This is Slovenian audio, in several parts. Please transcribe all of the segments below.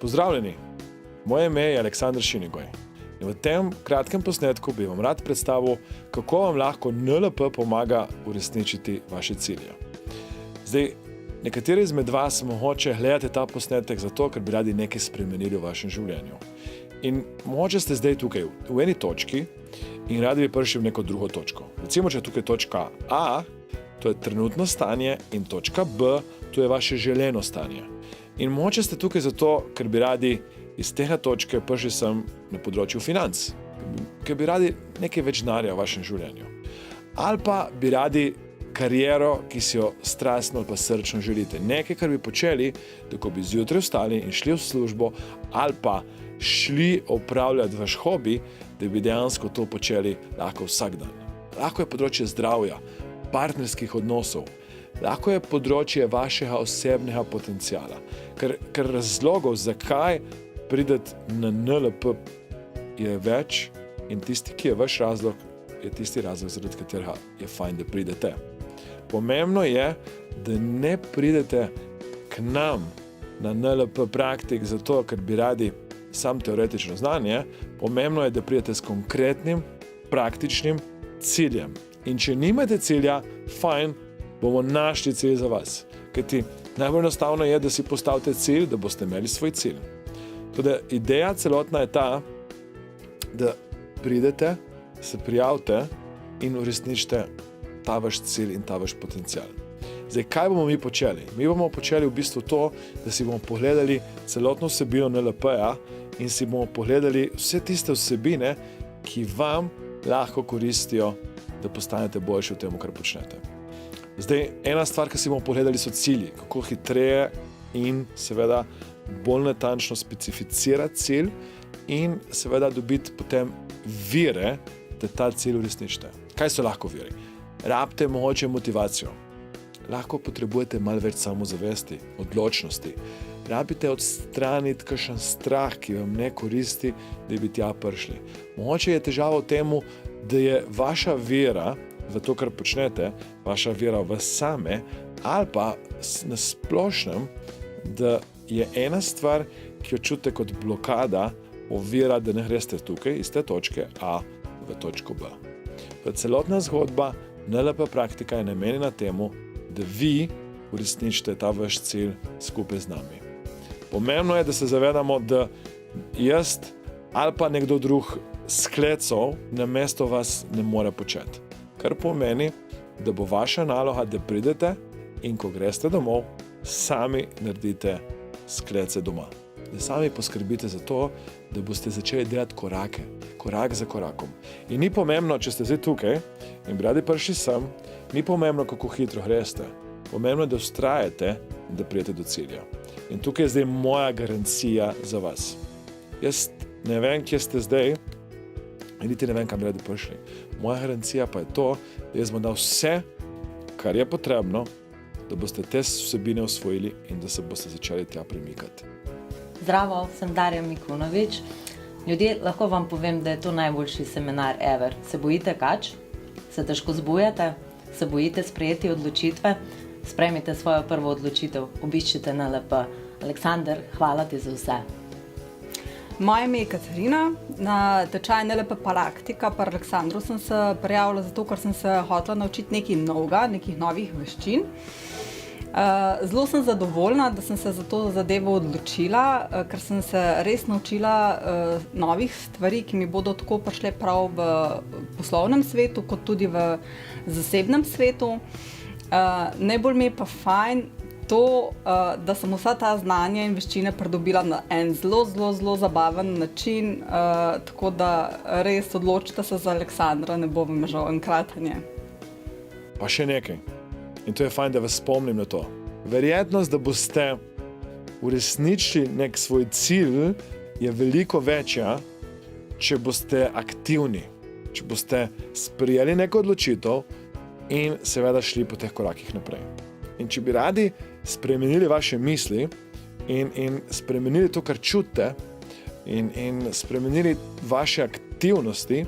Pozdravljeni, moje ime je Aleksander Šinigoj in v tem kratkem posnetku bi vam rad predstavil, kako vam lahko NLP pomaga uresničiti vaše cilje. Zdaj, nekateri izmed vas mogoče gledate ta posnetek zato, ker bi radi nekaj spremenili v vašem življenju. In mogoče ste zdaj tukaj v eni točki in radi bi prišli v neko drugo točko. Recimo, če je tukaj točka A, to je trenutno stanje, in točka B, to je vaše želeno stanje. In mogoče ste tukaj zato, ker bi radi iz tega točke prišli sem na področju financ, ker bi radi nekaj več denarja v vašem življenju. Ali pa bi radi kariero, ki si jo strastno ali pa srčno želite. Nekaj, kar bi počeli, da ko bi zjutraj vstali in šli v službo, ali pa šli opravljati vaš hobi, da bi dejansko to počeli lahko vsak dan. Lahko je področje zdravja, partnerskih odnosov, lahko je področje vašega osebnega potenciala. Ker razlogov, zakaj prideti na NLP, je več in tisti, ki je vaš razlog, je tisti razlog, zaradi katerega je fajn, da pridete. Pomembno je, da ne pridete k nam na NLP praktik zato, ker bi radi sam teoretično znanje. Pomembno je, da pridete s konkretnim, praktičnim ciljem. In če nimate cilja, fajn, bomo našli cilj za vas. Kajti najbolj enostavno je, da si postavite cilj, da boste imeli svoj cilj. Toda ideja celotna je ta, da pridete, se prijavite in uresničite ta vaš cilj in ta vaš potencial. Zdaj, kaj bomo mi počeli? Mi bomo počeli v bistvu to, da si bomo pogledali celotno vsebino NLP-ja in si bomo pogledali vse tiste vsebine, ki vam lahko koristijo, da postanete boljši v tem, kar počnete. Zdaj, ena stvar, ki si bomo pogledali, so cilji, kako hitreje in seveda bolj natančno specificirati cilj in seveda dobiti potem vire, da ta cilj uresničite. Kaj so lahko viri? Rabite mogoče motivacijo. Lahko potrebujete malo več samozavesti, odločnosti. Rabite odstraniti kakšen strah, ki vam ne koristi, da bi tja prišli. Mogoče je težava v tem, da je vaša vera v to, kar počnete, vaša vera v same, ali pa na splošnem, da je ena stvar, ki jo čutite kot blokada, ovira, da ne greste tukaj iz te točke A v točko B. Celotna zgodba NLP praktika je namenjena temu, da vi uresničite ta vaš cilj skupaj z nami. Pomembno je, da se zavedamo, da jaz ali pa nekdo drug sklecov namesto vas ne more početi. Kar pomeni, da bo vaša naloga, da pridete in ko greste domov, sami naredite sklece doma. Da sami poskrbite za to, da boste začeli delati korake, korak za korakom. In ni pomembno, če ste zdaj tukaj in bi radi prišli sem, ni pomembno, kako hitro greste. Pomembno je, da vztrajate in da pridete do cilja. In tukaj je zdaj moja garancija za vas. Jaz ne vem, kje ste zdaj in niti ne vem, kam bi radi prišli. Moja garancija pa je to, da jaz bom dal vse, kar je potrebno, da boste te vsebine osvojili in da se boste začeli tja premikati. Zdravo, sem Darja Mikunovič. Ljudje, lahko vam povem, da je to najboljši seminar ever. Se bojite kač? Se težko zbujate? Se bojite sprejeti odločitve? Sprejmite svojo prvo odločitev, obiščite NLP. Aleksander, hvala ti za vse. Moje ime je Katarina. Na tečaj NLP praktika pri Aleksandru sem se prijavila zato, ker sem se hotela naučiti nekaj novega, nekih novih veščin. Zelo sem zadovoljna, da sem se za to zadevo odločila, ker sem se res naučila novih stvari, ki mi bodo tako prišle prav v poslovnem svetu, kot tudi v zasebnem svetu. Najbolj mi je pa fajn to, da sem vsa ta znanja in veščine pridobila na en zelo zabaven način, tako da res odločite se za Aleksandra, ne bo vam žal enkratanje. Pa še nekaj. In to je fajn, da vas spomnim na to. Verjetnost, da boste uresničili nek svoj cilj, je veliko večja, če boste aktivni, če boste sprejeli neko odločitev in seveda šli po teh korakih naprej. In če bi radi spremenili vaše misli in spremenili to, kar čutite in spremenili vaše aktivnosti,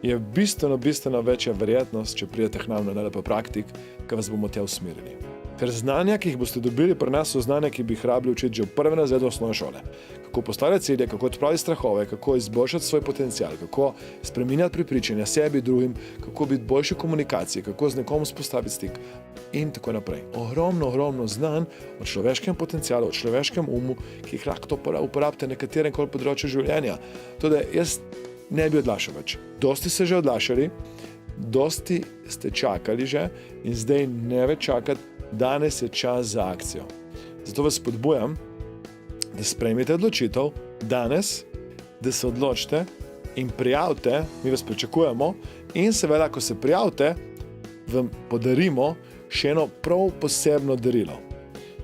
je bistveno večja verjetnost, če pridete k nam na NLP praktik, ki vas bomo tja usmerili. Ker znanja, ki jih boste dobili pri nas, so znanja, ki bi jih rabili učiti že v prvem razredu osnovne šole. Kako postavljati cilje, kako odpraviti strahove, kako izboljšati svoj potencial, kako spreminjati prepričanja sebi, drugim, kako biti boljši v komunikaciji, kako z nekom vzpostaviti stik in tako naprej. Ogromno znanj o človeškem potencialu, o človeškem umu, ki jih lahko uporabite na katerem koli področju življenja. Tudi jaz ne bi odlašal več. Dosti ste že odlašali, dosti ste čakali že in zdaj ne več čakati. Danes je čas za akcijo. Zato vas spodbujam, da sprejmete odločitev danes, da se odločite in prijavite, mi vas pričakujemo in seveda, ko se prijavite, vam podarimo še eno prav posebno darilo.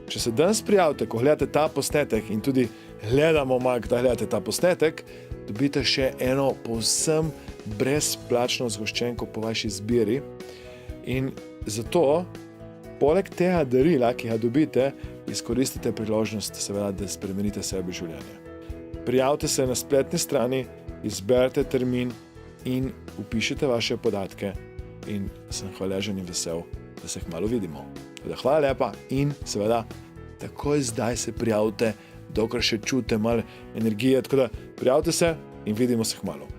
Če se danes prijavite, ko gledate ta posnetek in tudi gledamo malo, da gledate ta posnetek, dobite še eno povsem brezplačno zgoščenko po vaši izbiri in zato poleg tega darila, ki ga dobite, izkoristite priložnost, seveda, da spremenite sebi življenje. Prijavite se na spletni strani, izberite termin in vpišite vaše podatke in sem hvaležen in vesel, da se kmalu vidimo. Hvala lepa in seveda takoj zdaj se prijavite, dokler še čutite malo energije, tako da prijavite se in vidimo se kmalu.